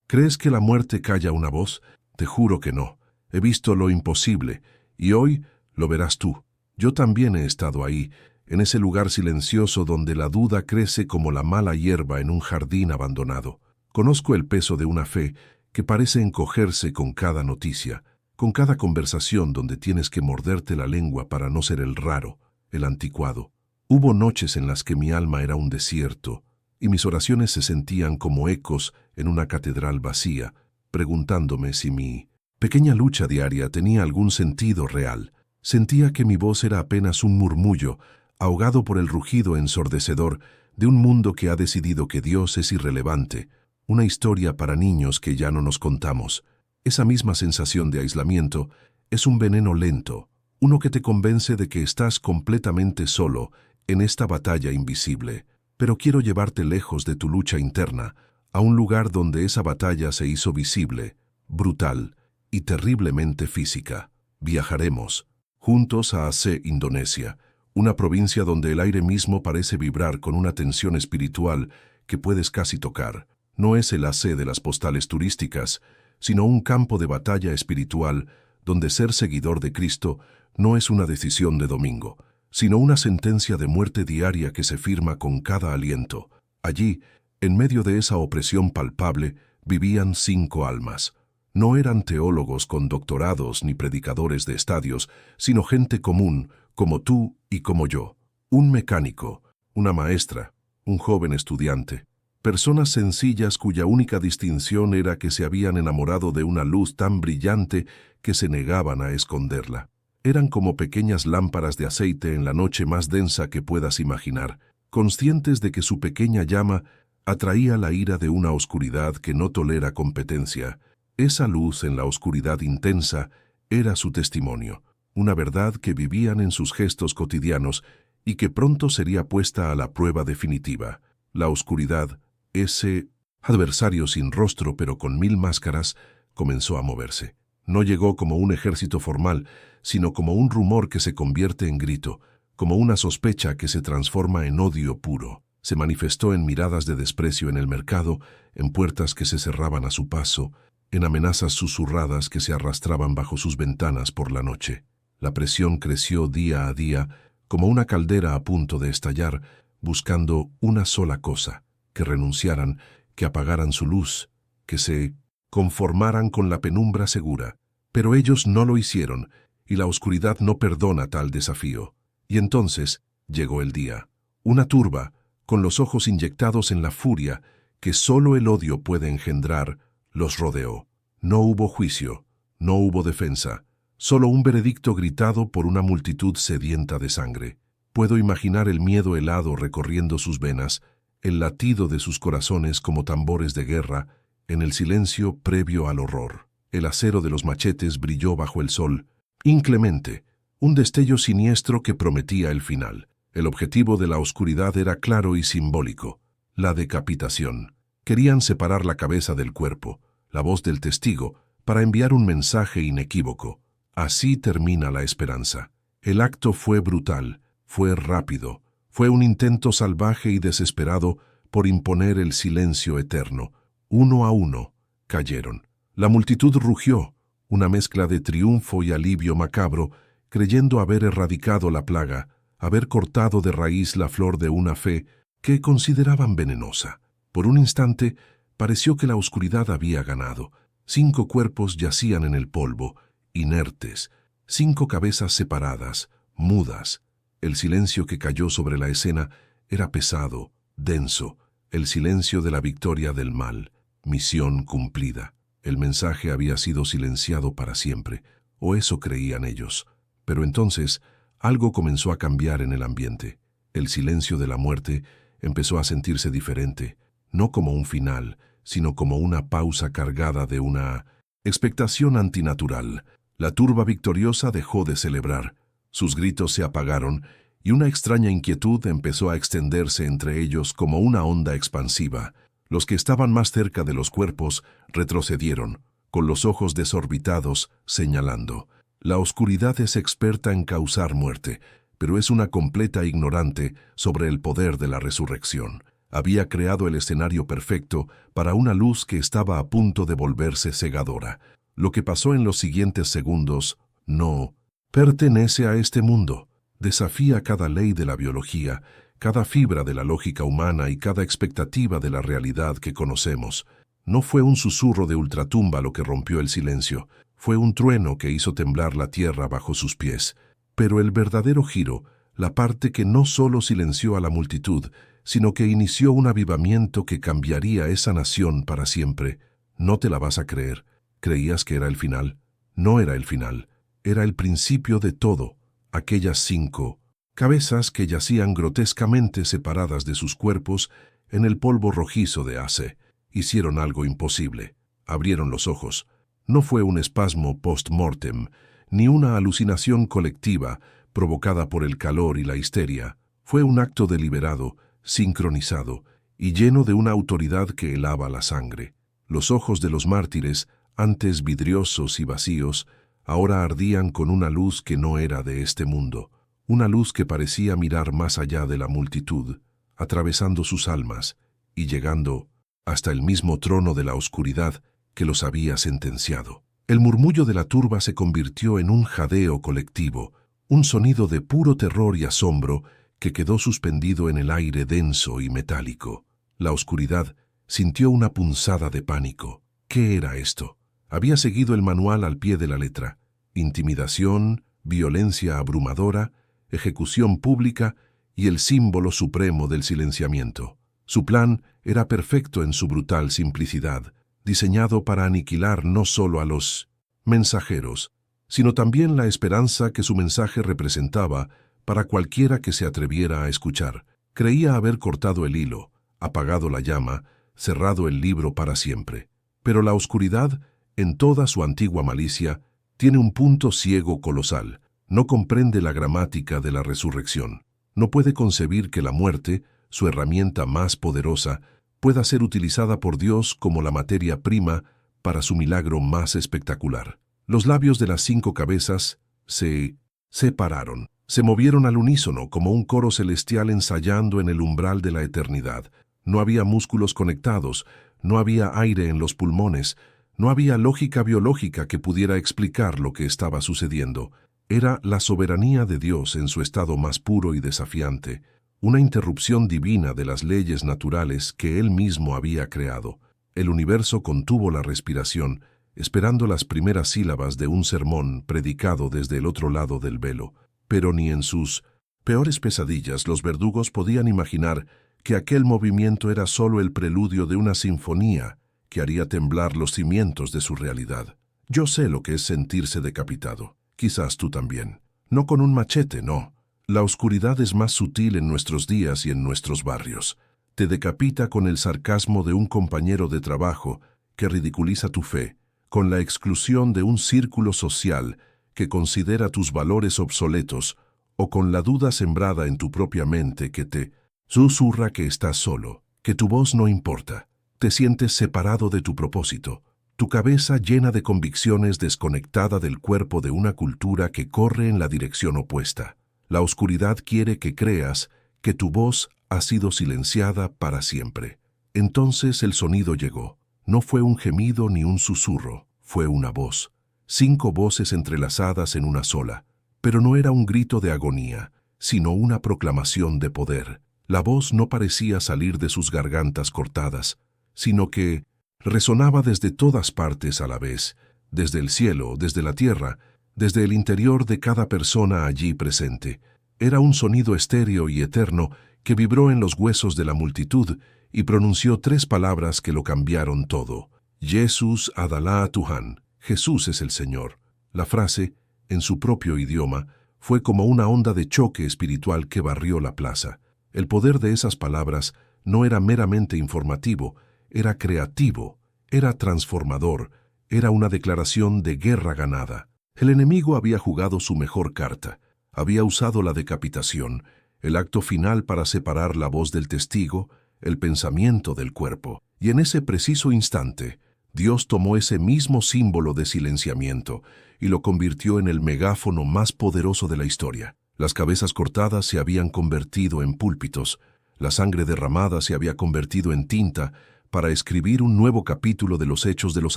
¿Crees que la muerte calla una voz? Te juro que no. He visto lo imposible, y hoy lo verás tú. Yo también he estado ahí, en ese lugar silencioso donde la duda crece como la mala hierba en un jardín abandonado. Conozco el peso de una fe que parece encogerse con cada noticia, con cada conversación donde tienes que morderte la lengua para no ser el raro, el anticuado. Hubo noches en las que mi alma era un desierto, y mis oraciones se sentían como ecos en una catedral vacía, preguntándome si mi pequeña lucha diaria tenía algún sentido real. Sentía que mi voz era apenas un murmullo, ahogado por el rugido ensordecedor de un mundo que ha decidido que Dios es irrelevante, una historia para niños que ya no nos contamos. Esa misma sensación de aislamiento es un veneno lento, uno que te convence de que estás completamente solo en esta batalla invisible. Pero quiero llevarte lejos de tu lucha interna, a un lugar donde esa batalla se hizo visible, brutal y terriblemente física. Viajaremos juntos a Aceh, Indonesia, una provincia donde el aire mismo parece vibrar con una tensión espiritual que puedes casi tocar. No es el Aceh de las postales turísticas, sino un campo de batalla espiritual donde ser seguidor de Cristo no es una decisión de domingo, sino una sentencia de muerte diaria que se firma con cada aliento. Allí, en medio de esa opresión palpable, vivían 5 almas. No eran teólogos con doctorados ni predicadores de estadios, sino gente común, como tú y como yo. Un mecánico, una maestra, un joven estudiante. Personas sencillas cuya única distinción era que se habían enamorado de una luz tan brillante que se negaban a esconderla. Eran como pequeñas lámparas de aceite en la noche más densa que puedas imaginar, conscientes de que su pequeña llama atraía la ira de una oscuridad que no tolera competencia. Esa luz en la oscuridad intensa era su testimonio, una verdad que vivían en sus gestos cotidianos y que pronto sería puesta a la prueba definitiva. La oscuridad, ese adversario sin rostro pero con 1000 máscaras, comenzó a moverse. No llegó como un ejército formal, sino como un rumor que se convierte en grito, como una sospecha que se transforma en odio puro. Se manifestó en miradas de desprecio en el mercado, en puertas que se cerraban a su paso, en amenazas susurradas que se arrastraban bajo sus ventanas por la noche. La presión creció día a día, como una caldera a punto de estallar, buscando una sola cosa: que renunciaran, que apagaran su luz, que se conformaran con la penumbra segura. Pero ellos no lo hicieron, y la oscuridad no perdona tal desafío. Y entonces llegó el día. Una turba, con los ojos inyectados en la furia que solo el odio puede engendrar, los rodeó. No hubo juicio, no hubo defensa, solo un veredicto gritado por una multitud sedienta de sangre. Puedo imaginar el miedo helado recorriendo sus venas, el latido de sus corazones como tambores de guerra, en el silencio previo al horror. El acero de los machetes brilló bajo el sol, inclemente, un destello siniestro que prometía el final. El objetivo de la oscuridad era claro y simbólico: la decapitación. Querían separar la cabeza del cuerpo, la voz del testigo, para enviar un mensaje inequívoco: así termina la esperanza. El acto fue brutal, fue rápido, fue un intento salvaje y desesperado por imponer el silencio eterno. Uno a uno, cayeron. La multitud rugió, una mezcla de triunfo y alivio macabro, creyendo haber erradicado la plaga, haber cortado de raíz la flor de una fe que consideraban venenosa. Por un instante, pareció que la oscuridad había ganado. 5 cuerpos yacían en el polvo, inertes, 5 cabezas separadas, mudas. El silencio que cayó sobre la escena era pesado, denso, el silencio de la victoria del mal. Misión cumplida. El mensaje había sido silenciado para siempre, o eso creían ellos. Pero entonces, algo comenzó a cambiar en el ambiente. El silencio de la muerte empezó a sentirse diferente, no como un final, sino como una pausa cargada de una expectación antinatural. La turba victoriosa dejó de celebrar, sus gritos se apagaron y una extraña inquietud empezó a extenderse entre ellos como una onda expansiva. Los que estaban más cerca de los cuerpos retrocedieron, con los ojos desorbitados, señalando: la oscuridad es experta en causar muerte, pero es una completa ignorante sobre el poder de la resurrección. Había creado el escenario perfecto para una luz que estaba a punto de volverse cegadora. Lo que pasó en los siguientes segundos no pertenece a este mundo. Desafía cada ley de la biología, cada fibra de la lógica humana y cada expectativa de la realidad que conocemos. No fue un susurro de ultratumba lo que rompió el silencio, fue un trueno que hizo temblar la tierra bajo sus pies. Pero el verdadero giro, la parte que no solo silenció a la multitud, sino que inició un avivamiento que cambiaría esa nación para siempre. No te la vas a creer. ¿Creías que era el final? No era el final. Era el principio de todo. Aquellas 5 cabezas que yacían grotescamente separadas de sus cuerpos en el polvo rojizo de Ace. Hicieron algo imposible. Abrieron los ojos. No fue un espasmo post-mortem, ni una alucinación colectiva provocada por el calor y la histeria. Fue un acto deliberado, sincronizado y lleno de una autoridad que helaba la sangre. Los ojos de los mártires, antes vidriosos y vacíos, ahora ardían con una luz que no era de este mundo, una luz que parecía mirar más allá de la multitud, atravesando sus almas y llegando hasta el mismo trono de la oscuridad que los había sentenciado. El murmullo de la turba se convirtió en un jadeo colectivo, un sonido de puro terror y asombro que quedó suspendido en el aire denso y metálico. La oscuridad sintió una punzada de pánico. ¿Qué era esto? Había seguido el manual al pie de la letra. Intimidación, violencia abrumadora, ejecución pública y el símbolo supremo del silenciamiento. Su plan era perfecto en su brutal simplicidad, diseñado para aniquilar no solo a los mensajeros, sino también la esperanza que su mensaje representaba para cualquiera que se atreviera a escuchar. Creía haber cortado el hilo, apagado la llama, cerrado el libro para siempre. Pero la oscuridad, en toda su antigua malicia, tiene un punto ciego colosal. No comprende la gramática de la resurrección. No puede concebir que la muerte, su herramienta más poderosa, pueda ser utilizada por Dios como la materia prima para su milagro más espectacular. Los labios de las 5 cabezas se separaron. Se movieron al unísono como un coro celestial ensayando en el umbral de la eternidad. No había músculos conectados, no había aire en los pulmones, no había lógica biológica que pudiera explicar lo que estaba sucediendo. Era la soberanía de Dios en su estado más puro y desafiante, una interrupción divina de las leyes naturales que Él mismo había creado. El universo contuvo la respiración, esperando las primeras sílabas de un sermón predicado desde el otro lado del velo. Pero ni en sus peores pesadillas los verdugos podían imaginar que aquel movimiento era solo el preludio de una sinfonía que haría temblar los cimientos de su realidad. Yo sé lo que es sentirse decapitado. Quizás tú también. No con un machete, no. La oscuridad es más sutil en nuestros días y en nuestros barrios. Te decapita con el sarcasmo de un compañero de trabajo que ridiculiza tu fe, con la exclusión de un círculo social que considera tus valores obsoletos, o con la duda sembrada en tu propia mente que te susurra que estás solo, que tu voz no importa. Te sientes separado de tu propósito, tu cabeza llena de convicciones desconectada del cuerpo de una cultura que corre en la dirección opuesta. La oscuridad quiere que creas que tu voz ha sido silenciada para siempre. Entonces el sonido llegó. No fue un gemido ni un susurro, fue una voz. 5 voces entrelazadas en una sola, pero no era un grito de agonía, sino una proclamación de poder. La voz no parecía salir de sus gargantas cortadas, sino que resonaba desde todas partes a la vez, desde el cielo, desde la tierra, desde el interior de cada persona allí presente. Era un sonido estéreo y eterno que vibró en los huesos de la multitud y pronunció 3 palabras que lo cambiaron todo. Jesús Adalá Tuhan. Jesús es el Señor. La frase, en su propio idioma, fue como una onda de choque espiritual que barrió la plaza. El poder de esas palabras no era meramente informativo, era creativo, era transformador, era una declaración de guerra ganada. El enemigo había jugado su mejor carta, había usado la decapitación, el acto final para separar la voz del testigo, el pensamiento del cuerpo. Y en ese preciso instante, Dios tomó ese mismo símbolo de silenciamiento y lo convirtió en el megáfono más poderoso de la historia. Las cabezas cortadas se habían convertido en púlpitos, La sangre derramada se había convertido en tinta para escribir un nuevo capítulo de los Hechos de los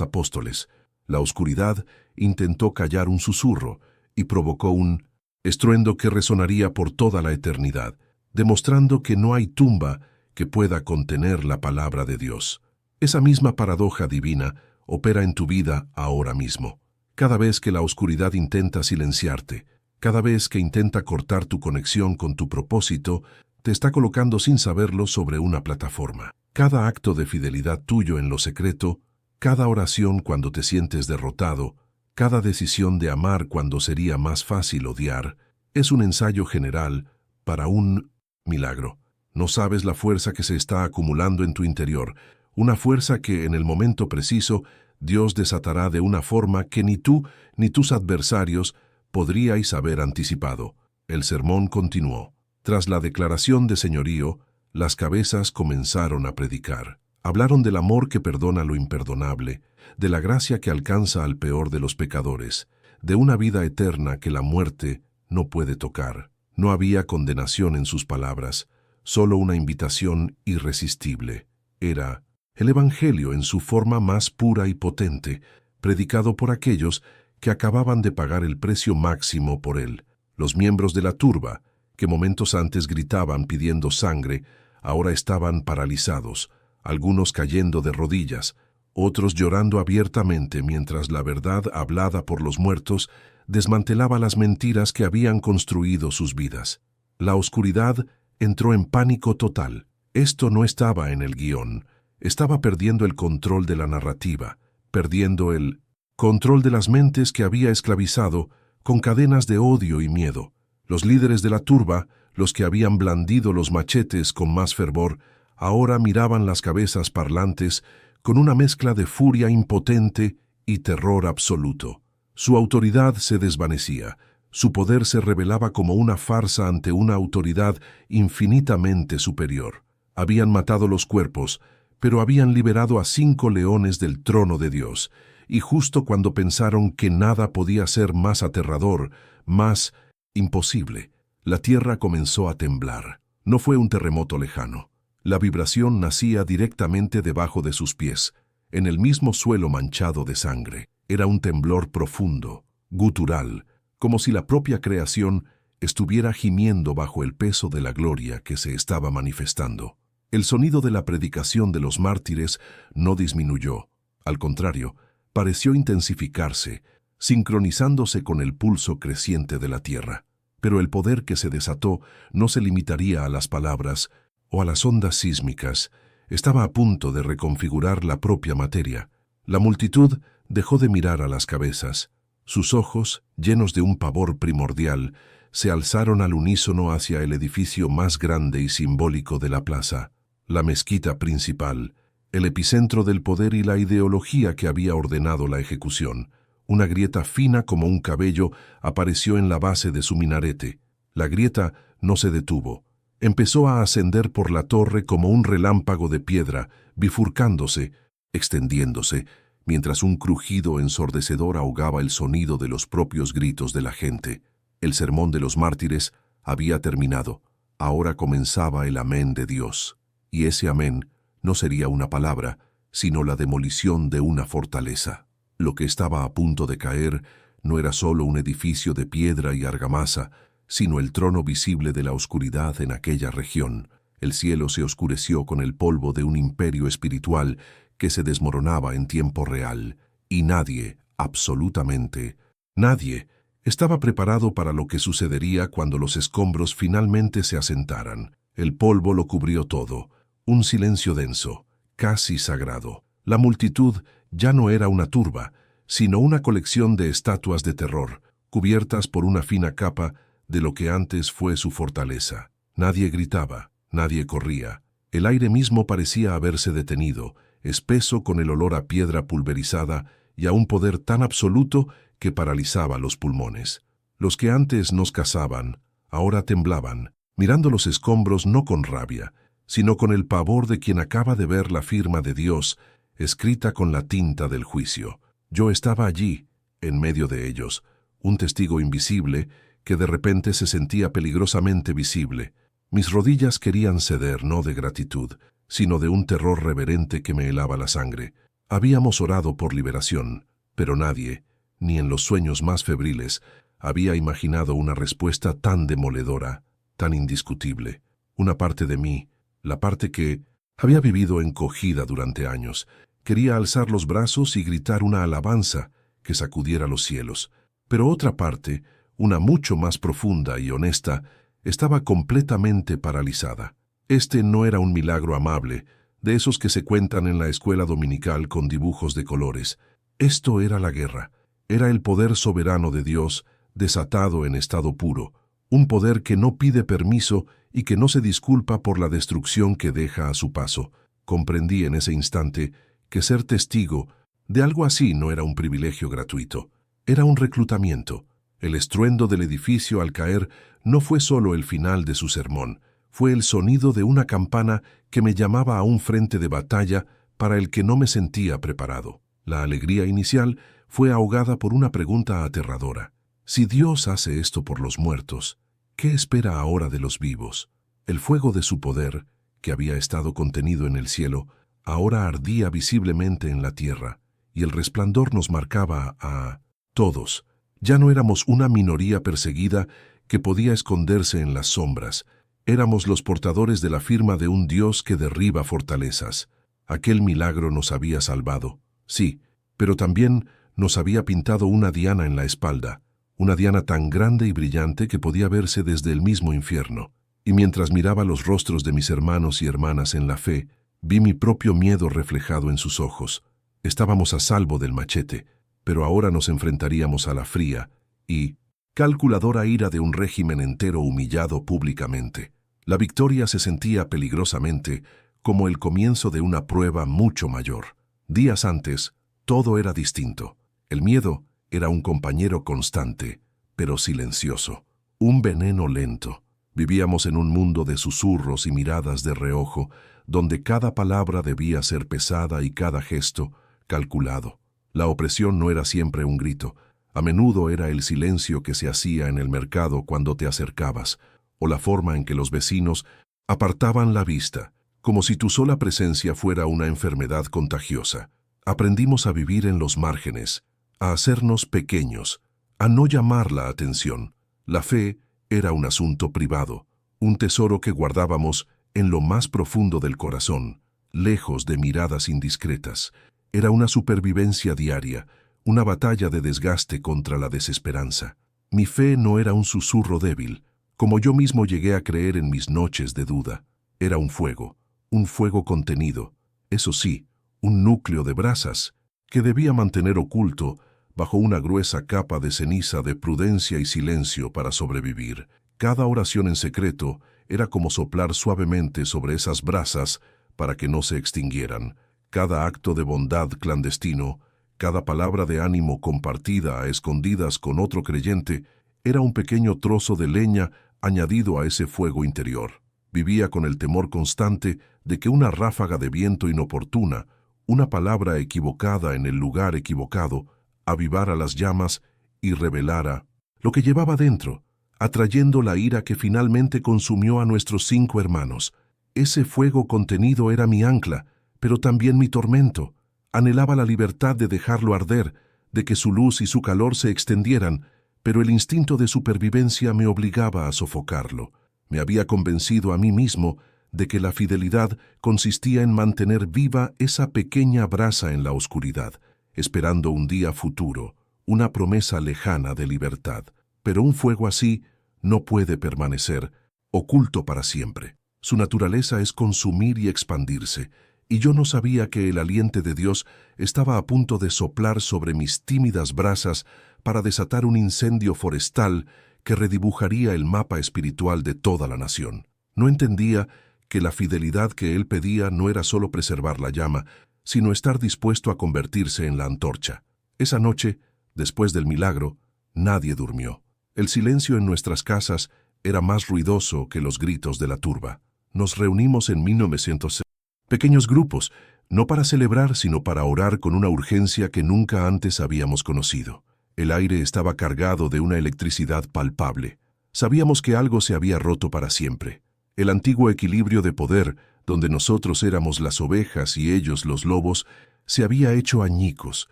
Apóstoles. La oscuridad intentó callar un susurro y provocó un estruendo que resonaría por toda la eternidad, demostrando que no hay tumba que pueda contener la palabra de Dios. Esa misma paradoja divina opera en tu vida ahora mismo. Cada vez que la oscuridad intenta silenciarte, cada vez que intenta cortar tu conexión con tu propósito, te está colocando sin saberlo sobre una plataforma. Cada acto de fidelidad tuyo en lo secreto, cada oración cuando te sientes derrotado, cada decisión de amar cuando sería más fácil odiar, es un ensayo general para un milagro. No sabes la fuerza que se está acumulando en tu interior, una fuerza que en el momento preciso Dios desatará de una forma que ni tú ni tus adversarios podríais haber anticipado. El sermón continuó. Tras la declaración de señorío, las cabezas comenzaron a predicar. Hablaron del amor que perdona lo imperdonable, de la gracia que alcanza al peor de los pecadores, de una vida eterna que la muerte no puede tocar. No había condenación en sus palabras, solo una invitación irresistible. Era el Evangelio en su forma más pura y potente, predicado por aquellos que acababan de pagar el precio máximo por él. Los miembros de la turba, que momentos antes gritaban pidiendo sangre, ahora estaban paralizados, algunos cayendo de rodillas, otros llorando abiertamente mientras la verdad hablada por los muertos desmantelaba las mentiras que habían construido sus vidas. La oscuridad entró en pánico total. Esto no estaba en el guión. Estaba perdiendo el control de la narrativa, perdiendo el control de las mentes que había esclavizado con cadenas de odio y miedo. Los líderes de la turba, los que habían blandido los machetes con más fervor, ahora miraban las cabezas parlantes con una mezcla de furia impotente y terror absoluto. Su autoridad se desvanecía, su poder se revelaba como una farsa ante una autoridad infinitamente superior. Habían matado los cuerpos, pero habían liberado a 5 leones del trono de Dios, y justo cuando pensaron que nada podía ser más aterrador, más imposible, la tierra comenzó a temblar. No fue un terremoto lejano. La vibración nacía directamente debajo de sus pies, en el mismo suelo manchado de sangre. Era un temblor profundo, gutural, como si la propia creación estuviera gimiendo bajo el peso de la gloria que se estaba manifestando. El sonido de la predicación de los mártires no disminuyó. Al contrario, pareció intensificarse, sincronizándose con el pulso creciente de la tierra. Pero el poder que se desató no se limitaría a las palabras o a las ondas sísmicas. Estaba a punto de reconfigurar la propia materia. La multitud dejó de mirar a las cabezas. Sus ojos, llenos de un pavor primordial, se alzaron al unísono hacia el edificio más grande y simbólico de la plaza, la mezquita principal, el epicentro del poder y la ideología que había ordenado la ejecución. Una grieta fina como un cabello apareció en la base de su minarete. La grieta no se detuvo. Empezó a ascender por la torre como un relámpago de piedra, bifurcándose, extendiéndose, mientras un crujido ensordecedor ahogaba el sonido de los propios gritos de la gente. El sermón de los mártires había terminado. Ahora comenzaba el amén de Dios. Y ese amén no sería una palabra, sino la demolición de una fortaleza. Lo que estaba a punto de caer no era solo un edificio de piedra y argamasa, sino el trono visible de la oscuridad en aquella región. El cielo se oscureció con el polvo de un imperio espiritual que se desmoronaba en tiempo real, y nadie, absolutamente nadie, estaba preparado para lo que sucedería cuando los escombros finalmente se asentaran. El polvo lo cubrió todo, un silencio denso, casi sagrado. La multitud ya no era una turba, sino una colección de estatuas de terror, cubiertas por una fina capa de lo que antes fue su fortaleza. Nadie gritaba, nadie corría. El aire mismo parecía haberse detenido, espeso con el olor a piedra pulverizada y a un poder tan absoluto que paralizaba los pulmones. Los que antes nos cazaban, ahora temblaban, mirando los escombros no con rabia, sino con el pavor de quien acaba de ver la firma de Dios escrita con la tinta del juicio. Yo estaba allí, en medio de ellos, un testigo invisible que de repente se sentía peligrosamente visible. Mis rodillas querían ceder no de gratitud, sino de un terror reverente que me helaba la sangre. Habíamos orado por liberación, pero nadie, ni en los sueños más febriles, había imaginado una respuesta tan demoledora, tan indiscutible. Una parte de mí, la parte que había vivido encogida durante años, quería alzar los brazos y gritar una alabanza que sacudiera los cielos. Pero otra parte, una mucho más profunda y honesta, estaba completamente paralizada. Este no era un milagro amable, de esos que se cuentan en la escuela dominical con dibujos de colores. Esto era la guerra. Era el poder soberano de Dios, desatado en estado puro, un poder que no pide permiso y que no se disculpa por la destrucción que deja a su paso. Comprendí en ese instante que ser testigo de algo así no era un privilegio gratuito, era un reclutamiento. El estruendo del edificio al caer no fue solo el final de su sermón, fue el sonido de una campana que me llamaba a un frente de batalla para el que no me sentía preparado. La alegría inicial fue ahogada por una pregunta aterradora. Si Dios hace esto por los muertos, ¿qué espera ahora de los vivos? El fuego de su poder, que había estado contenido en el cielo, ahora ardía visiblemente en la tierra, y el resplandor nos marcaba a todos. Ya no éramos una minoría perseguida que podía esconderse en las sombras. Éramos los portadores de la firma de un Dios que derriba fortalezas. Aquel milagro nos había salvado, sí, pero también nos había pintado una diana en la espalda, una diana tan grande y brillante que podía verse desde el mismo infierno. Y mientras miraba los rostros de mis hermanos y hermanas en la fe, vi mi propio miedo reflejado en sus ojos. Estábamos a salvo del machete, pero ahora nos enfrentaríamos a la fría y calculadora ira de un régimen entero humillado públicamente. La victoria se sentía peligrosamente como el comienzo de una prueba mucho mayor. Días antes, todo era distinto. El miedo era un compañero constante, pero silencioso, un veneno lento. Vivíamos en un mundo de susurros y miradas de reojo, donde cada palabra debía ser pesada y cada gesto calculado. La opresión no era siempre un grito, a menudo era el silencio que se hacía en el mercado cuando te acercabas, o la forma en que los vecinos apartaban la vista, como si tu sola presencia fuera una enfermedad contagiosa. Aprendimos a vivir en los márgenes, a hacernos pequeños, a no llamar la atención. La fe era un asunto privado, un tesoro que guardábamos en lo más profundo del corazón, lejos de miradas indiscretas. Era una supervivencia diaria, una batalla de desgaste contra la desesperanza. Mi fe no era un susurro débil, como yo mismo llegué a creer en mis noches de duda. Era un fuego contenido, eso sí, un núcleo de brasas, que debía mantener oculto bajo una gruesa capa de ceniza de prudencia y silencio para sobrevivir. Cada oración en secreto era como soplar suavemente sobre esas brasas para que no se extinguieran. Cada acto de bondad clandestino, cada palabra de ánimo compartida a escondidas con otro creyente, era un pequeño trozo de leña añadido a ese fuego interior. Vivía con el temor constante de que una ráfaga de viento inoportuna, una palabra equivocada en el lugar equivocado, avivara las llamas y revelara lo que llevaba dentro, atrayendo la ira que finalmente consumió a nuestros 5 hermanos. Ese fuego contenido era mi ancla, pero también mi tormento. Anhelaba la libertad de dejarlo arder, de que su luz y su calor se extendieran, pero el instinto de supervivencia me obligaba a sofocarlo. Me había convencido a mí mismo de que la fidelidad consistía en mantener viva esa pequeña brasa en la oscuridad, esperando un día futuro, una promesa lejana de libertad. Pero un fuego así no puede permanecer oculto para siempre. Su naturaleza es consumir y expandirse, y yo no sabía que el aliento de Dios estaba a punto de soplar sobre mis tímidas brasas para desatar un incendio forestal que redibujaría el mapa espiritual de toda la nación. No entendía que la fidelidad que él pedía no era solo preservar la llama, sino estar dispuesto a convertirse en la antorcha. Esa noche, después del milagro, nadie durmió. El silencio en nuestras casas era más ruidoso que los gritos de la turba. Nos reunimos en 1960. Pequeños grupos, no para celebrar, sino para orar con una urgencia que nunca antes habíamos conocido. El aire estaba cargado de una electricidad palpable. Sabíamos que algo se había roto para siempre. El antiguo equilibrio de poder, donde nosotros éramos las ovejas y ellos los lobos, se había hecho añicos.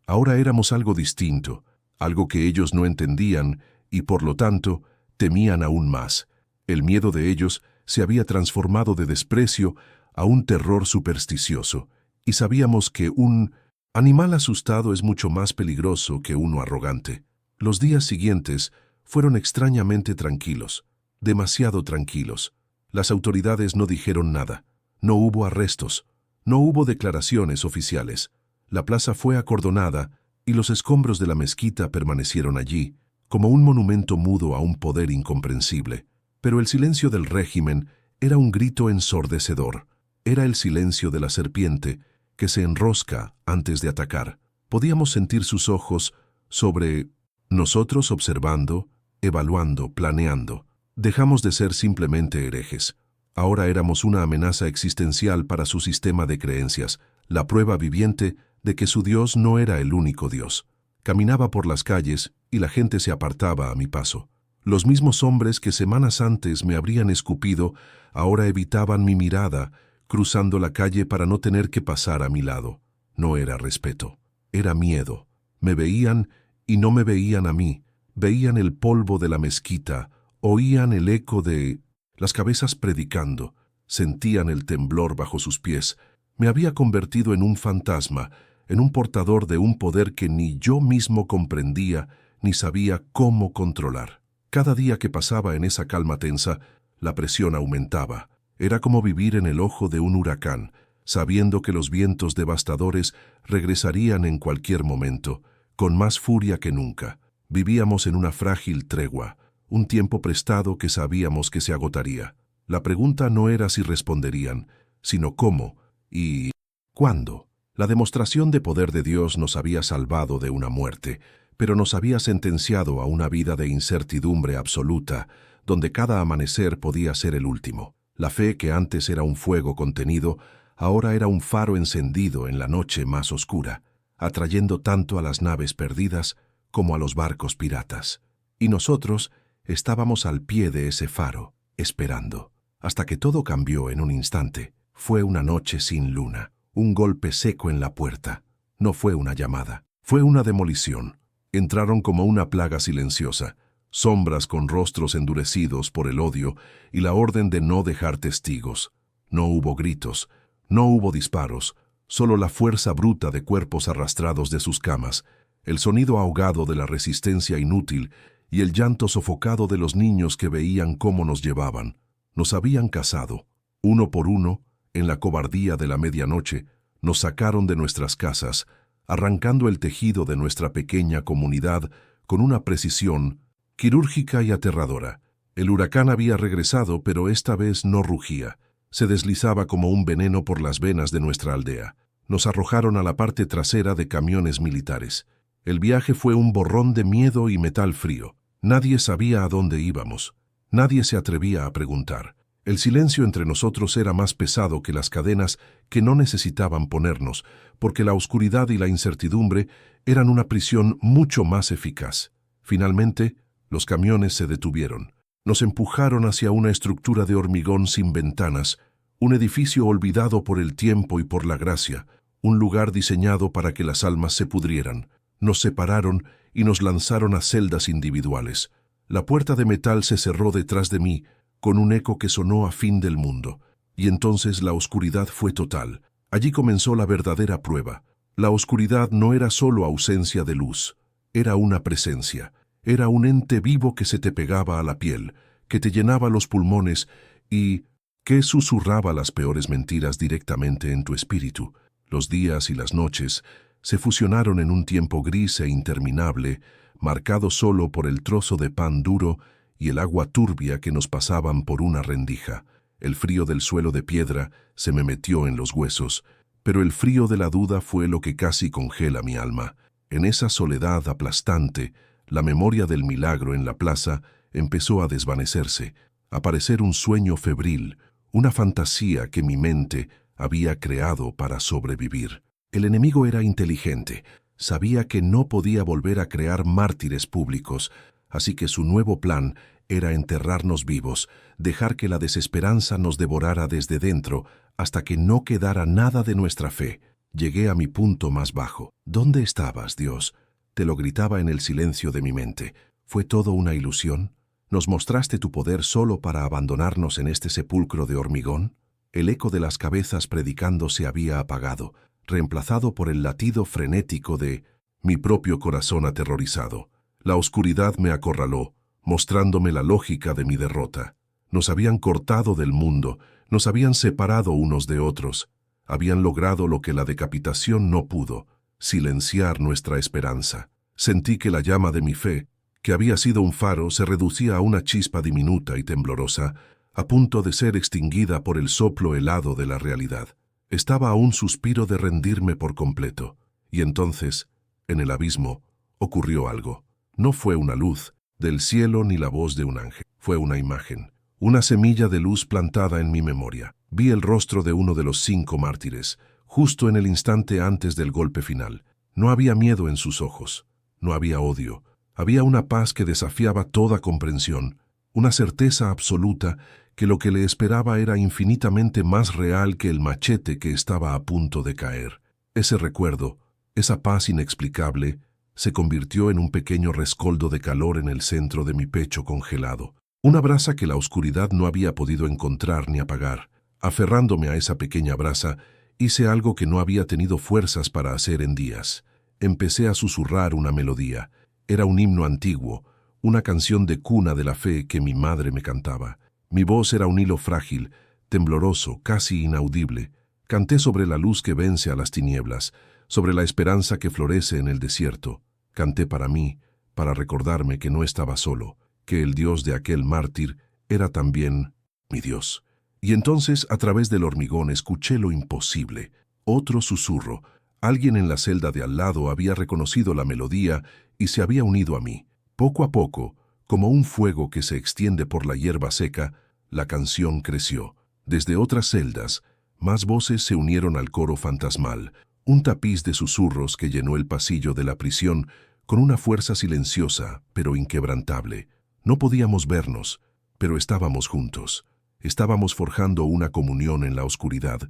Ahora éramos algo distinto, algo que ellos no entendían y, por lo tanto, temían aún más. El miedo de ellos se había transformado de desprecio a un terror supersticioso, y sabíamos que un animal asustado es mucho más peligroso que uno arrogante. Los días siguientes fueron extrañamente tranquilos, demasiado tranquilos. Las autoridades no dijeron nada, no hubo arrestos, no hubo declaraciones oficiales. La plaza fue acordonada y los escombros de la mezquita permanecieron allí, como un monumento mudo a un poder incomprensible. Pero el silencio del régimen era un grito ensordecedor. Era el silencio de la serpiente que se enrosca antes de atacar. Podíamos sentir sus ojos sobre nosotros observando, evaluando, planeando. Dejamos de ser simplemente herejes. Ahora éramos una amenaza existencial para su sistema de creencias, la prueba viviente de que su Dios no era el único Dios. Caminaba por las calles y la gente se apartaba a mi paso. Los mismos hombres que semanas antes me habrían escupido, ahora evitaban mi mirada, cruzando la calle para no tener que pasar a mi lado. No era respeto, era miedo. Me veían y no me veían a mí. Veían el polvo de la mezquita, oían el eco de las cabezas predicando, sentían el temblor bajo sus pies. Me había convertido en un fantasma, en un portador de un poder que ni yo mismo comprendía ni sabía cómo controlar. Cada día que pasaba en esa calma tensa, la presión aumentaba. Era como vivir en el ojo de un huracán, sabiendo que los vientos devastadores regresarían en cualquier momento, con más furia que nunca. Vivíamos en una frágil tregua, un tiempo prestado que sabíamos que se agotaría. La pregunta no era si responderían, sino cómo y cuándo. La demostración de poder de Dios nos había salvado de una muerte, pero nos había sentenciado a una vida de incertidumbre absoluta, donde cada amanecer podía ser el último. La fe que antes era un fuego contenido, ahora era un faro encendido en la noche más oscura, atrayendo tanto a las naves perdidas como a los barcos piratas. Y nosotros estábamos al pie de ese faro, esperando, hasta que todo cambió en un instante. Fue una noche sin luna, un golpe seco en la puerta. No fue una llamada, fue una demolición. Entraron como una plaga silenciosa, sombras con rostros endurecidos por el odio y la orden de no dejar testigos. No hubo gritos, no hubo disparos, solo la fuerza bruta de cuerpos arrastrados de sus camas, el sonido ahogado de la resistencia inútil y el llanto sofocado de los niños que veían cómo nos llevaban. Nos habían cazado. Uno por uno, en la cobardía de la medianoche, nos sacaron de nuestras casas, arrancando el tejido de nuestra pequeña comunidad con una precisión quirúrgica y aterradora. El huracán había regresado, pero esta vez no rugía. Se deslizaba como un veneno por las venas de nuestra aldea. Nos arrojaron a la parte trasera de camiones militares. El viaje fue un borrón de miedo y metal frío. Nadie sabía a dónde íbamos. Nadie se atrevía a preguntar. El silencio entre nosotros era más pesado que las cadenas que no necesitaban ponernos, porque la oscuridad y la incertidumbre eran una prisión mucho más eficaz. Finalmente, los camiones se detuvieron. Nos empujaron hacia una estructura de hormigón sin ventanas, un edificio olvidado por el tiempo y por la gracia, un lugar diseñado para que las almas se pudrieran. Nos separaron y nos lanzaron a celdas individuales. La puerta de metal se cerró detrás de mí, con un eco que sonó a fin del mundo. Y entonces la oscuridad fue total. Allí comenzó la verdadera prueba. La oscuridad no era solo ausencia de luz, era una presencia. Era un ente vivo que se te pegaba a la piel, que te llenaba los pulmones y que susurraba las peores mentiras directamente en tu espíritu. Los días y las noches se fusionaron en un tiempo gris e interminable, marcado solo por el trozo de pan duro y el agua turbia que nos pasaban por una rendija. El frío del suelo de piedra se me metió en los huesos, pero el frío de la duda fue lo que casi congela mi alma. En esa soledad aplastante, la memoria del milagro en la plaza empezó a desvanecerse, a parecer un sueño febril, una fantasía que mi mente había creado para sobrevivir. El enemigo era inteligente, sabía que no podía volver a crear mártires públicos, así que su nuevo plan era enterrarnos vivos, dejar que la desesperanza nos devorara desde dentro hasta que no quedara nada de nuestra fe. Llegué a mi punto más bajo. ¿Dónde estabas, Dios? Te lo gritaba en el silencio de mi mente. ¿Fue todo una ilusión? ¿Nos mostraste tu poder solo para abandonarnos en este sepulcro de hormigón? El eco de las cabezas predicando se había apagado, reemplazado por el latido frenético de mi propio corazón aterrorizado. La oscuridad me acorraló, mostrándome la lógica de mi derrota. Nos habían cortado del mundo, nos habían separado unos de otros. Habían logrado lo que la decapitación no pudo, silenciar nuestra esperanza. Sentí que la llama de mi fe, que había sido un faro, se reducía a una chispa diminuta y temblorosa, a punto de ser extinguida por el soplo helado de la realidad. Estaba a un suspiro de rendirme por completo. Y entonces, en el abismo, ocurrió algo. No fue una luz del cielo ni la voz de un ángel. Fue una imagen, una semilla de luz plantada en mi memoria. Vi el rostro de uno de los 5 mártires, justo en el instante antes del golpe final. No había miedo en sus ojos, no había odio. Había una paz que desafiaba toda comprensión, una certeza absoluta que lo que le esperaba era infinitamente más real que el machete que estaba a punto de caer. Ese recuerdo, esa paz inexplicable, se convirtió en un pequeño rescoldo de calor en el centro de mi pecho congelado. Una brasa que la oscuridad no había podido encontrar ni apagar. Aferrándome a esa pequeña brasa, hice algo que no había tenido fuerzas para hacer en días. Empecé a susurrar una melodía. Era un himno antiguo, una canción de cuna de la fe que mi madre me cantaba. Mi voz era un hilo frágil, tembloroso, casi inaudible. Canté sobre la luz que vence a las tinieblas, sobre la esperanza que florece en el desierto. Canté para mí, para recordarme que no estaba solo, que el Dios de aquel mártir era también mi Dios. Y entonces, a través del hormigón, escuché lo imposible. Otro susurro. Alguien en la celda de al lado había reconocido la melodía y se había unido a mí. Poco a poco, como un fuego que se extiende por la hierba seca, la canción creció. Desde otras celdas, más voces se unieron al coro fantasmal, un tapiz de susurros que llenó el pasillo de la prisión con una fuerza silenciosa, pero inquebrantable. No podíamos vernos, pero estábamos juntos. Estábamos forjando una comunión en la oscuridad,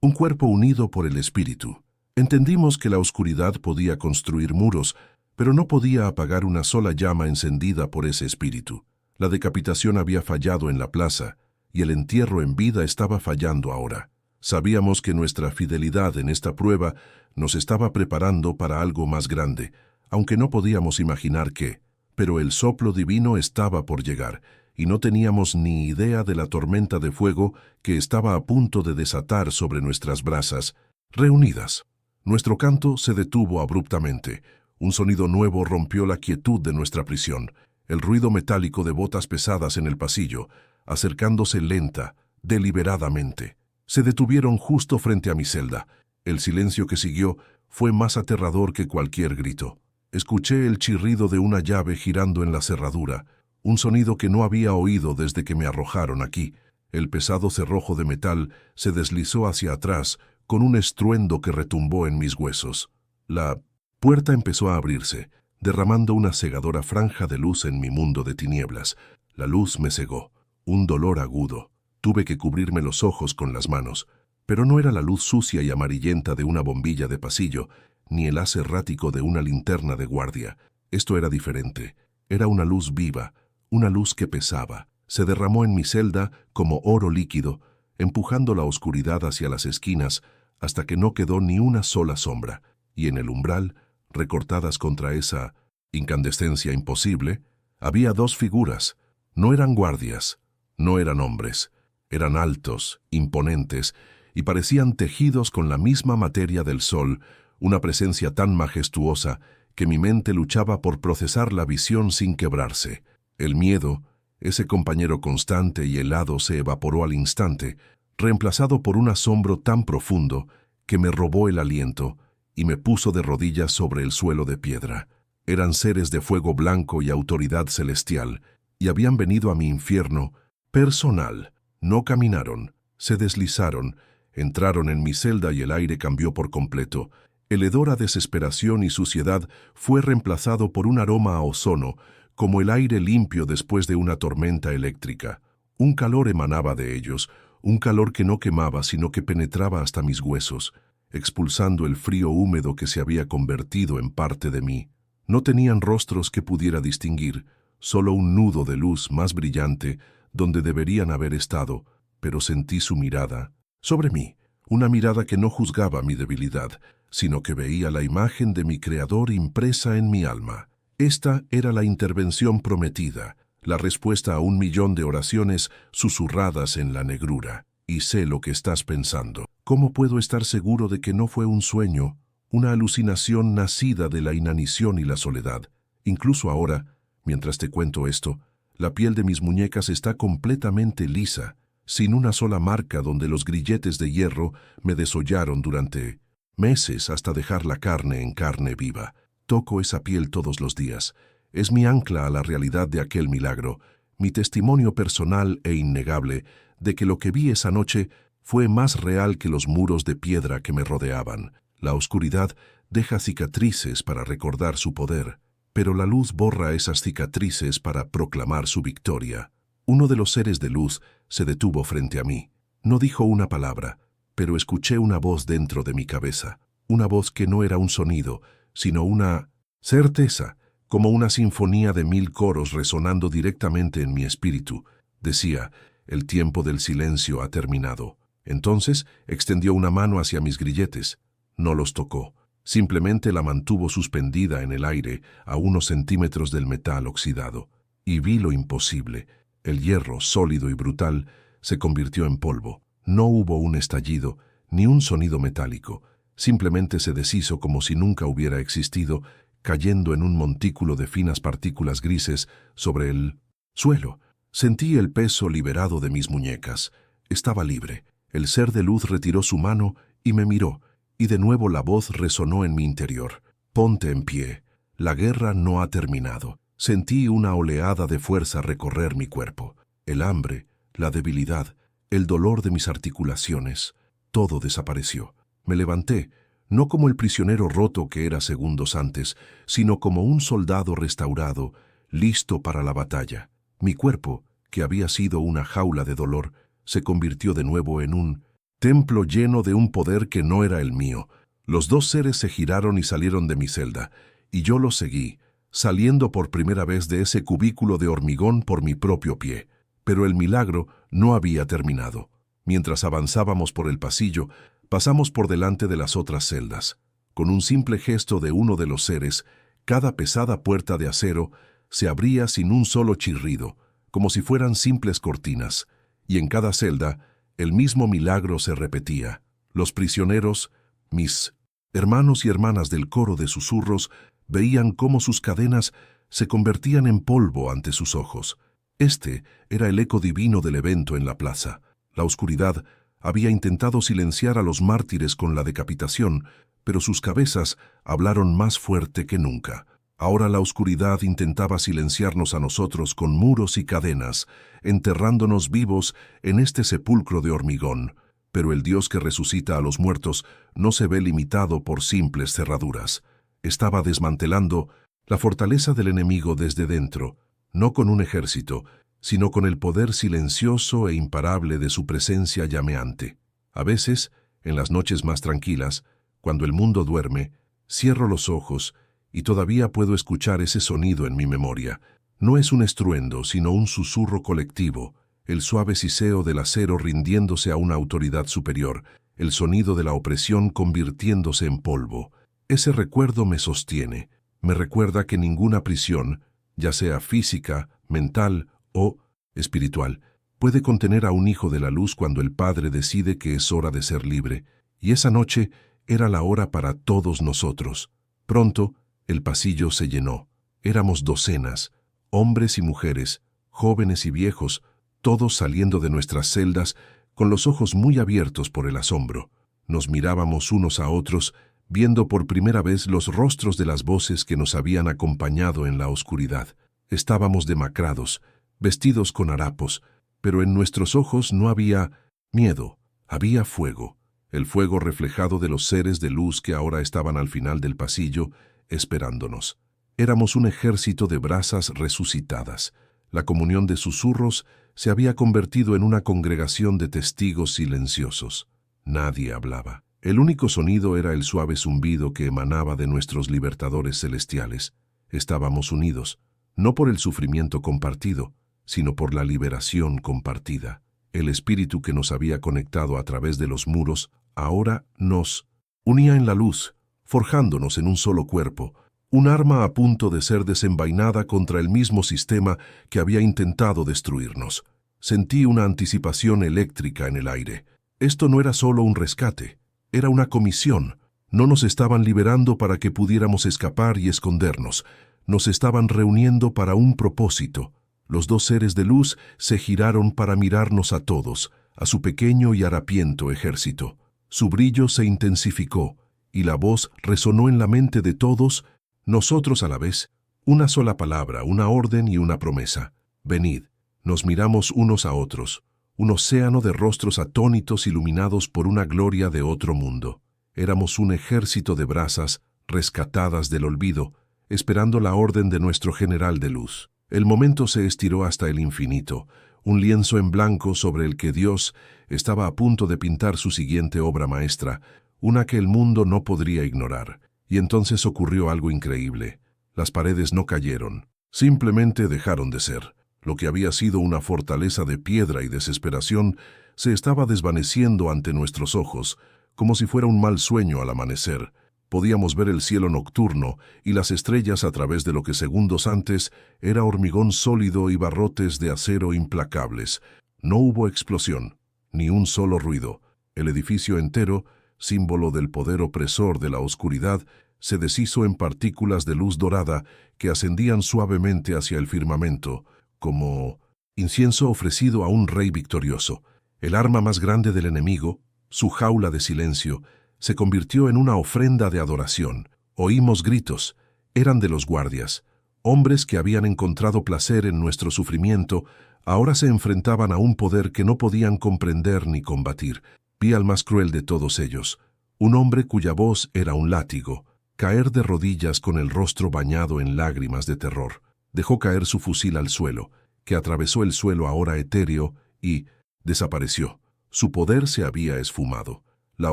un cuerpo unido por el espíritu. Entendimos que la oscuridad podía construir muros, pero no podía apagar una sola llama encendida por ese espíritu. La decapitación había fallado en la plaza, y el entierro en vida estaba fallando ahora. Sabíamos que nuestra fidelidad en esta prueba nos estaba preparando para algo más grande, aunque no podíamos imaginar qué. Pero el soplo divino estaba por llegar, y no teníamos ni idea de la tormenta de fuego que estaba a punto de desatar sobre nuestras brasas, reunidas. Nuestro canto se detuvo abruptamente. Un sonido nuevo rompió la quietud de nuestra prisión, el ruido metálico de botas pesadas en el pasillo, acercándose lenta, deliberadamente. Se detuvieron justo frente a mi celda. El silencio que siguió fue más aterrador que cualquier grito. Escuché el chirrido de una llave girando en la cerradura, un sonido que no había oído desde que me arrojaron aquí. El pesado cerrojo de metal se deslizó hacia atrás con un estruendo que retumbó en mis huesos. La puerta empezó a abrirse, derramando una cegadora franja de luz en mi mundo de tinieblas. La luz me cegó. Un dolor agudo. Tuve que cubrirme los ojos con las manos, pero no era la luz sucia y amarillenta de una bombilla de pasillo, ni el haz errático de una linterna de guardia. Esto era diferente. Era una luz viva, una luz que pesaba. Se derramó en mi celda como oro líquido, empujando la oscuridad hacia las esquinas hasta que no quedó ni una sola sombra, y en el umbral, recortadas contra esa incandescencia imposible, había 2 figuras. No eran guardias, no eran hombres. Eran altos, imponentes, y parecían tejidos con la misma materia del sol, una presencia tan majestuosa que mi mente luchaba por procesar la visión sin quebrarse. El miedo, ese compañero constante y helado, se evaporó al instante, reemplazado por un asombro tan profundo que me robó el aliento y me puso de rodillas sobre el suelo de piedra. Eran seres de fuego blanco y autoridad celestial, y habían venido a mi infierno personal. No caminaron, se deslizaron, entraron en mi celda y el aire cambió por completo. El hedor a desesperación y suciedad fue reemplazado por un aroma a ozono, como el aire limpio después de una tormenta eléctrica. Un calor emanaba de ellos, un calor que no quemaba, sino que penetraba hasta mis huesos, expulsando el frío húmedo que se había convertido en parte de mí. No tenían rostros que pudiera distinguir, solo un nudo de luz más brillante donde deberían haber estado, pero sentí su mirada sobre mí, una mirada que no juzgaba mi debilidad, sino que veía la imagen de mi Creador impresa en mi alma. Esta era la intervención prometida, la respuesta a 1.000.000 de oraciones susurradas en la negrura. Y sé lo que estás pensando. ¿Cómo puedo estar seguro de que no fue un sueño, una alucinación nacida de la inanición y la soledad? Incluso ahora, mientras te cuento esto, la piel de mis muñecas está completamente lisa, sin una sola marca donde los grilletes de hierro me desollaron durante meses hasta dejar la carne en carne viva. Toco esa piel todos los días. Es mi ancla a la realidad de aquel milagro, mi testimonio personal e innegable de que lo que vi esa noche fue más real que los muros de piedra que me rodeaban. La oscuridad deja cicatrices para recordar su poder, pero la luz borra esas cicatrices para proclamar su victoria. Uno de los seres de luz se detuvo frente a mí. No dijo una palabra, pero escuché una voz dentro de mi cabeza, una voz que no era un sonido, sino una certeza, como una sinfonía de 1.000 coros resonando directamente en mi espíritu. Decía: el tiempo del silencio ha terminado. Entonces extendió una mano hacia mis grilletes. No los tocó, simplemente la mantuvo suspendida en el aire a unos centímetros del metal oxidado. Y vi lo imposible. El hierro, sólido y brutal, se convirtió en polvo. No hubo un estallido, ni un sonido metálico. Simplemente se deshizo como si nunca hubiera existido, cayendo en un montículo de finas partículas grises sobre el suelo. Sentí el peso liberado de mis muñecas. Estaba libre. El ser de luz retiró su mano y me miró, y de nuevo la voz resonó en mi interior. Ponte en pie. La guerra no ha terminado. Sentí una oleada de fuerza recorrer mi cuerpo. El hambre, la debilidad, el dolor de mis articulaciones, todo desapareció. Me levanté, no como el prisionero roto que era segundos antes, sino como un soldado restaurado, listo para la batalla. Mi cuerpo, que había sido una jaula de dolor, se convirtió de nuevo en un templo lleno de un poder que no era el mío. Los dos seres se giraron y salieron de mi celda, y yo los seguí, saliendo por primera vez de ese cubículo de hormigón por mi propio pie. Pero el milagro no había terminado. Mientras avanzábamos por el pasillo, pasamos por delante de las otras celdas. Con un simple gesto de uno de los seres, cada pesada puerta de acero se abría sin un solo chirrido, como si fueran simples cortinas, y en cada celda el mismo milagro se repetía. Los prisioneros, mis hermanos y hermanas del coro de susurros, veían cómo sus cadenas se convertían en polvo ante sus ojos. Este era el eco divino del evento en la plaza. La oscuridad había intentado silenciar a los mártires con la decapitación, pero sus cabezas hablaron más fuerte que nunca. Ahora la oscuridad intentaba silenciarnos a nosotros con muros y cadenas, enterrándonos vivos en este sepulcro de hormigón. Pero el Dios que resucita a los muertos no se ve limitado por simples cerraduras. Estaba desmantelando la fortaleza del enemigo desde dentro, no con un ejército, sino con el poder silencioso e imparable de su presencia llameante. A veces, en las noches más tranquilas, cuando el mundo duerme, cierro los ojos y todavía puedo escuchar ese sonido en mi memoria. No es un estruendo, sino un susurro colectivo, el suave siseo del acero rindiéndose a una autoridad superior, el sonido de la opresión convirtiéndose en polvo. Ese recuerdo me sostiene, me recuerda que ninguna prisión, ya sea física, mental o espiritual, puede contener a un hijo de la luz cuando el Padre decide que es hora de ser libre, y esa noche era la hora para todos nosotros. Pronto, el pasillo se llenó. Éramos docenas, hombres y mujeres, jóvenes y viejos, todos saliendo de nuestras celdas con los ojos muy abiertos por el asombro. Nos mirábamos unos a otros, viendo por primera vez los rostros de las voces que nos habían acompañado en la oscuridad. Estábamos demacrados, vestidos con harapos, pero en nuestros ojos no había miedo, había fuego, el fuego reflejado de los seres de luz que ahora estaban al final del pasillo, esperándonos. Éramos un ejército de brasas resucitadas. La comunión de susurros se había convertido en una congregación de testigos silenciosos. Nadie hablaba. El único sonido era el suave zumbido que emanaba de nuestros libertadores celestiales. Estábamos unidos, no por el sufrimiento compartido, sino por la liberación compartida. El espíritu que nos había conectado a través de los muros ahora nos unía en la luz, forjándonos en un solo cuerpo, un arma a punto de ser desenvainada contra el mismo sistema que había intentado destruirnos. Sentí una anticipación eléctrica en el aire. Esto no era solo un rescate, era una comisión. No nos estaban liberando para que pudiéramos escapar y escondernos. Nos estaban reuniendo para un propósito. Los dos seres de luz se giraron para mirarnos a todos, a su pequeño y harapiento ejército. Su brillo se intensificó, y la voz resonó en la mente de todos, nosotros a la vez, una sola palabra, una orden y una promesa. Venid. Nos miramos unos a otros, un océano de rostros atónitos iluminados por una gloria de otro mundo. Éramos un ejército de brasas rescatadas del olvido, esperando la orden de nuestro general de luz. El momento se estiró hasta el infinito, un lienzo en blanco sobre el que Dios estaba a punto de pintar su siguiente obra maestra, una que el mundo no podría ignorar. Y entonces ocurrió algo increíble. Las paredes no cayeron, simplemente dejaron de ser. Lo que había sido una fortaleza de piedra y desesperación se estaba desvaneciendo ante nuestros ojos, como si fuera un mal sueño al amanecer. Podíamos ver el cielo nocturno y las estrellas a través de lo que segundos antes era hormigón sólido y barrotes de acero implacables. No hubo explosión, ni un solo ruido. El edificio entero, símbolo del poder opresor de la oscuridad, se deshizo en partículas de luz dorada que ascendían suavemente hacia el firmamento, como incienso ofrecido a un rey victorioso. El arma más grande del enemigo, su jaula de silencio, se convirtió en una ofrenda de adoración. Oímos gritos. Eran de los guardias. Hombres que habían encontrado placer en nuestro sufrimiento, ahora se enfrentaban a un poder que no podían comprender ni combatir. Vi al más cruel de todos ellos, un hombre cuya voz era un látigo, caer de rodillas con el rostro bañado en lágrimas de terror. Dejó caer su fusil al suelo, que atravesó el suelo ahora etéreo y desapareció. Su poder se había esfumado. La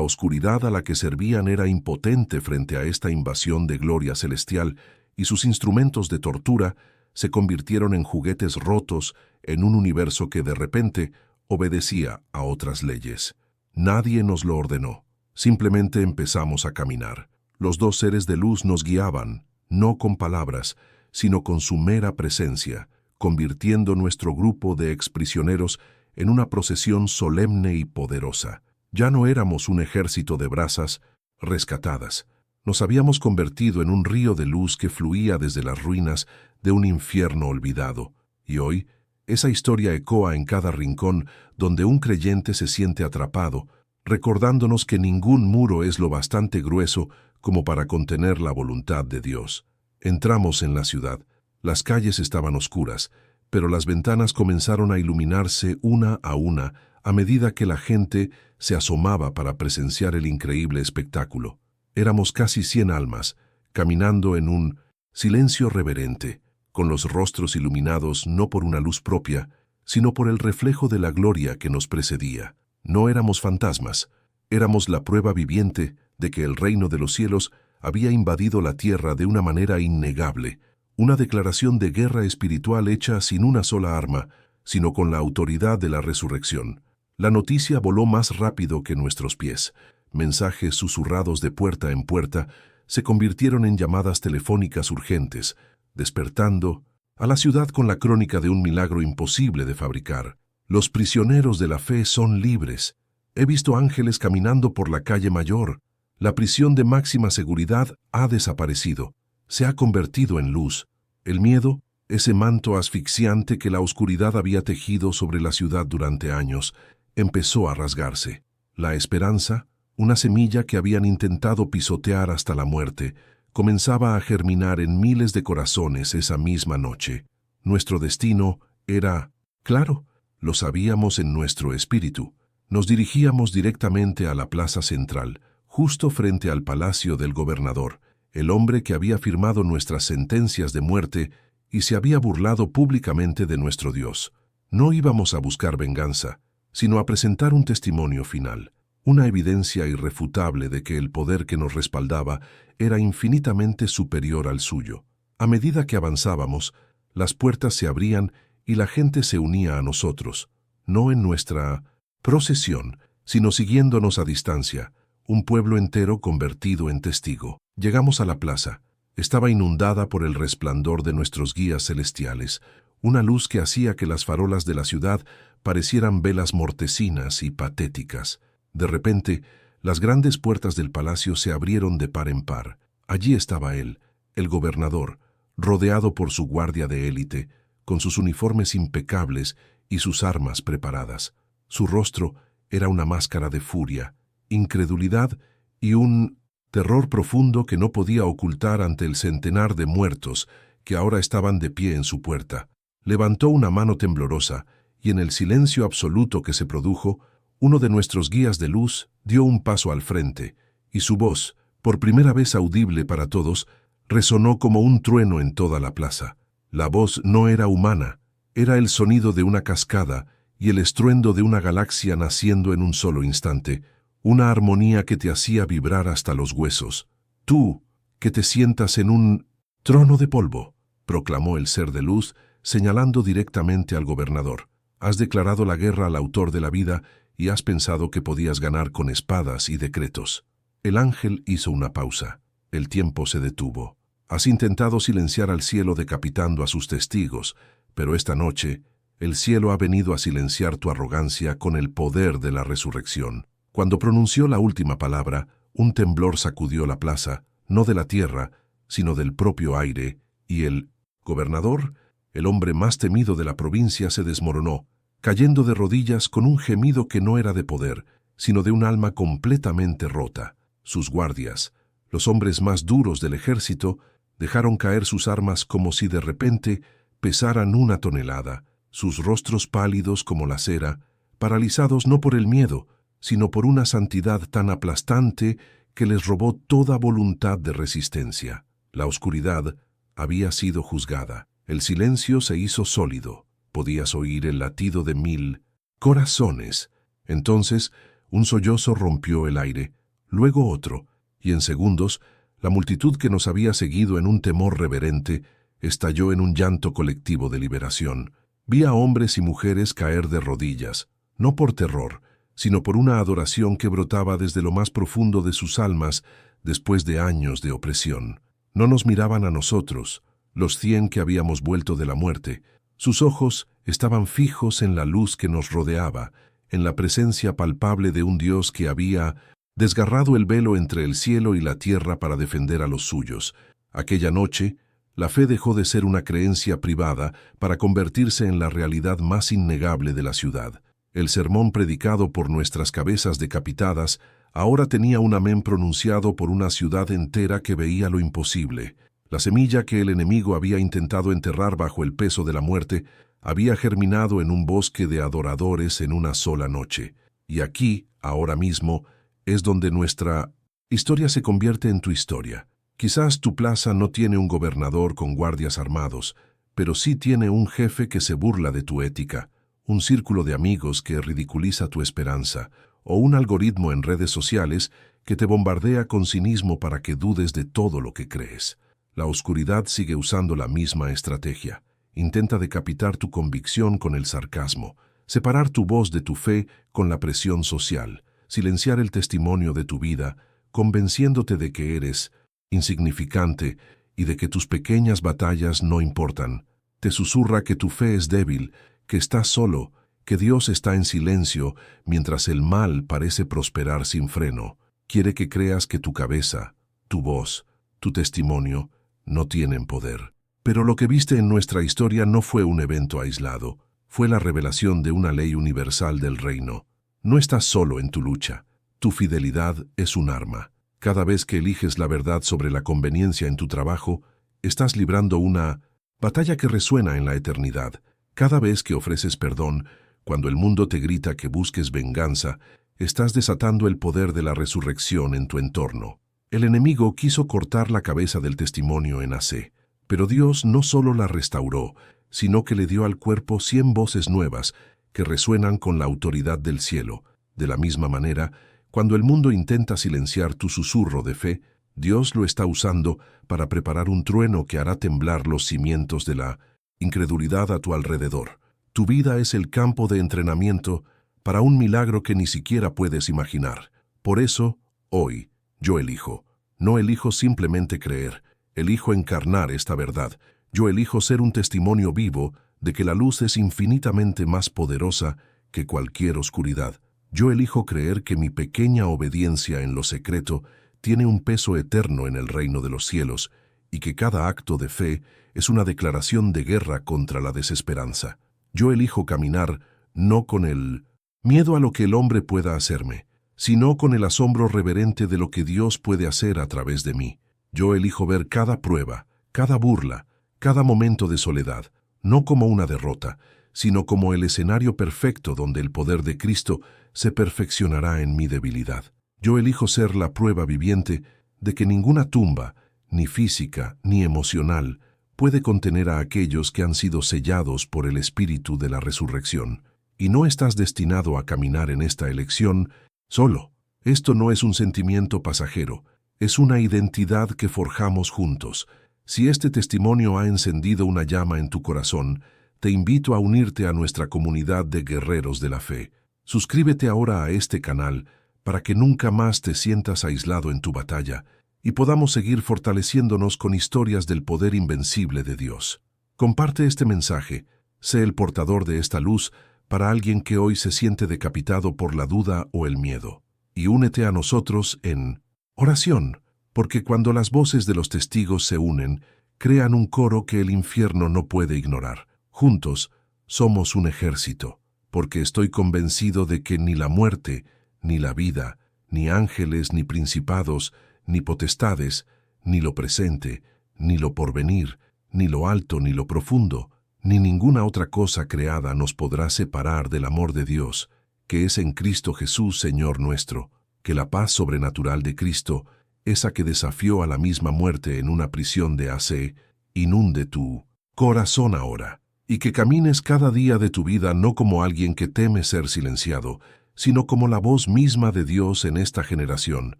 oscuridad a la que servían era impotente frente a esta invasión de gloria celestial, y sus instrumentos de tortura se convirtieron en juguetes rotos en un universo que de repente obedecía a otras leyes. Nadie nos lo ordenó. Simplemente empezamos a caminar. Los dos seres de luz nos guiaban, no con palabras, sino con su mera presencia, convirtiendo nuestro grupo de exprisioneros en una procesión solemne y poderosa. Ya no éramos un ejército de brasas rescatadas. Nos habíamos convertido en un río de luz que fluía desde las ruinas de un infierno olvidado. Y hoy, esa historia ecoa en cada rincón donde un creyente se siente atrapado, recordándonos que ningún muro es lo bastante grueso como para contener la voluntad de Dios. Entramos en la ciudad. Las calles estaban oscuras, pero las ventanas comenzaron a iluminarse una a medida que la gente se asomaba para presenciar el increíble espectáculo. Éramos casi 100 almas, caminando en un silencio reverente, con los rostros iluminados no por una luz propia, sino por el reflejo de la gloria que nos precedía. No éramos fantasmas, éramos la prueba viviente de que el reino de los cielos había invadido la tierra de una manera innegable, una declaración de guerra espiritual hecha sin una sola arma, sino con la autoridad de la resurrección. La noticia voló más rápido que nuestros pies. Mensajes susurrados de puerta en puerta se convirtieron en llamadas telefónicas urgentes, despertando a la ciudad con la crónica de un milagro imposible de fabricar. Los prisioneros de la fe son libres. He visto ángeles caminando por la calle mayor. La prisión de máxima seguridad ha desaparecido. Se ha convertido en luz. El miedo, ese manto asfixiante que la oscuridad había tejido sobre la ciudad durante años, empezó a rasgarse. La esperanza, una semilla que habían intentado pisotear hasta la muerte, comenzaba a germinar en miles de corazones esa misma noche. Nuestro destino era claro, lo sabíamos en nuestro espíritu. Nos dirigíamos directamente a la plaza central, justo frente al palacio del gobernador, el hombre que había firmado nuestras sentencias de muerte y se había burlado públicamente de nuestro Dios. No íbamos a buscar venganza, sino a presentar un testimonio final, una evidencia irrefutable de que el poder que nos respaldaba era infinitamente superior al suyo. A medida que avanzábamos, las puertas se abrían y la gente se unía a nosotros, no en nuestra procesión, sino siguiéndonos a distancia, un pueblo entero convertido en testigo. Llegamos a la plaza. Estaba inundada por el resplandor de nuestros guías celestiales, una luz que hacía que las farolas de la ciudad parecieran velas mortecinas y patéticas. De repente, las grandes puertas del palacio se abrieron de par en par. Allí estaba él, el gobernador, rodeado por su guardia de élite, con sus uniformes impecables y sus armas preparadas. Su rostro era una máscara de furia, incredulidad y un terror profundo que no podía ocultar ante el centenar de muertos que ahora estaban de pie en su puerta. Levantó una mano temblorosa y en el silencio absoluto que se produjo, uno de nuestros guías de luz dio un paso al frente y su voz, por primera vez audible para todos, resonó como un trueno en toda la plaza. La voz no era humana, era el sonido de una cascada y el estruendo de una galaxia naciendo en un solo instante, una armonía que te hacía vibrar hasta los huesos. Tú, que te sientas en un trono de polvo, proclamó el ser de luz, señalando directamente al gobernador. Has declarado la guerra al autor de la vida y has pensado que podías ganar con espadas y decretos. El ángel hizo una pausa. El tiempo se detuvo. Has intentado silenciar al cielo decapitando a sus testigos, pero esta noche el cielo ha venido a silenciar tu arrogancia con el poder de la resurrección. Cuando pronunció la última palabra, un temblor sacudió la plaza, no de la tierra, sino del propio aire, y el gobernador, el hombre más temido de la provincia, se desmoronó, cayendo de rodillas con un gemido que no era de poder, sino de un alma completamente rota. Sus guardias, los hombres más duros del ejército, dejaron caer sus armas como si de repente pesaran 1 tonelada, sus rostros pálidos como la cera, paralizados no por el miedo, sino por una santidad tan aplastante que les robó toda voluntad de resistencia. La oscuridad había sido juzgada. El silencio se hizo sólido. Podías oír el latido de 1000 corazones. Entonces, un sollozo rompió el aire, luego otro, y en segundos, la multitud que nos había seguido en un temor reverente estalló en un llanto colectivo de liberación. Vi a hombres y mujeres caer de rodillas, no por terror, sino por una adoración que brotaba desde lo más profundo de sus almas después de años de opresión. No nos miraban a nosotros, los 100 que habíamos vuelto de la muerte. Sus ojos estaban fijos en la luz que nos rodeaba, en la presencia palpable de un Dios que había desgarrado el velo entre el cielo y la tierra para defender a los suyos. Aquella noche, la fe dejó de ser una creencia privada para convertirse en la realidad más innegable de la ciudad. El sermón predicado por nuestras cabezas decapitadas ahora tenía un amén pronunciado por una ciudad entera que veía lo imposible. La semilla que el enemigo había intentado enterrar bajo el peso de la muerte había germinado en un bosque de adoradores en una sola noche. Y aquí, ahora mismo, es donde nuestra historia se convierte en tu historia. Quizás tu plaza no tiene un gobernador con guardias armados, pero sí tiene un jefe que se burla de tu ética, un círculo de amigos que ridiculiza tu esperanza, o un algoritmo en redes sociales que te bombardea con cinismo para que dudes de todo lo que crees. La oscuridad sigue usando la misma estrategia. Intenta decapitar tu convicción con el sarcasmo, separar tu voz de tu fe con la presión social, silenciar el testimonio de tu vida, convenciéndote de que eres insignificante y de que tus pequeñas batallas no importan. Te susurra que tu fe es débil, que estás solo, que Dios está en silencio mientras el mal parece prosperar sin freno. Quiere que creas que tu cabeza, tu voz, tu testimonio no tienen poder. Pero lo que viste en nuestra historia no fue un evento aislado, fue la revelación de una ley universal del reino. No estás solo en tu lucha. Tu fidelidad es un arma. Cada vez que eliges la verdad sobre la conveniencia en tu trabajo, estás librando una batalla que resuena en la eternidad. Cada vez que ofreces perdón, cuando el mundo te grita que busques venganza, estás desatando el poder de la resurrección en tu entorno. El enemigo quiso cortar la cabeza del testimonio en AC, pero Dios no solo la restauró, sino que le dio al cuerpo 100 voces nuevas que resuenan con la autoridad del cielo. De la misma manera, cuando el mundo intenta silenciar tu susurro de fe, Dios lo está usando para preparar un trueno que hará temblar los cimientos de la incredulidad a tu alrededor. Tu vida es el campo de entrenamiento para un milagro que ni siquiera puedes imaginar. Por eso, hoy, yo elijo. No elijo simplemente creer, elijo encarnar esta verdad. Yo elijo ser un testimonio vivo de que la luz es infinitamente más poderosa que cualquier oscuridad. Yo elijo creer que mi pequeña obediencia en lo secreto tiene un peso eterno en el reino de los cielos y que cada acto de fe es una declaración de guerra contra la desesperanza. Yo elijo caminar no con el miedo a lo que el hombre pueda hacerme, sino con el asombro reverente de lo que Dios puede hacer a través de mí. Yo elijo ver cada prueba, cada burla, cada momento de soledad, no como una derrota, sino como el escenario perfecto donde el poder de Cristo se perfeccionará en mi debilidad. Yo elijo ser la prueba viviente de que ninguna tumba, ni física ni emocional, puede contener a aquellos que han sido sellados por el Espíritu de la resurrección. Y no estás destinado a caminar en esta elección solo. Esto no es un sentimiento pasajero, es una identidad que forjamos juntos. Si este testimonio ha encendido una llama en tu corazón, te invito a unirte a nuestra comunidad de guerreros de la fe. Suscríbete ahora a este canal para que nunca más te sientas aislado en tu batalla y podamos seguir fortaleciéndonos con historias del poder invencible de Dios. Comparte este mensaje, sé el portador de esta luz para alguien que hoy se siente decapitado por la duda o el miedo. Y únete a nosotros en oración, porque cuando las voces de los testigos se unen, crean un coro que el infierno no puede ignorar. Juntos, somos un ejército, porque estoy convencido de que ni la muerte, ni la vida, ni ángeles, ni principados, ni potestades, ni lo presente, ni lo porvenir, ni lo alto, ni lo profundo, ni ninguna otra cosa creada nos podrá separar del amor de Dios, que es en Cristo Jesús, Señor nuestro. Que la paz sobrenatural de Cristo, esa que desafió a la misma muerte en una prisión de AC, inunde tu corazón ahora, y que camines cada día de tu vida no como alguien que teme ser silenciado, sino como la voz misma de Dios en esta generación,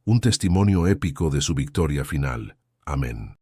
un testimonio épico de su victoria final. Amén.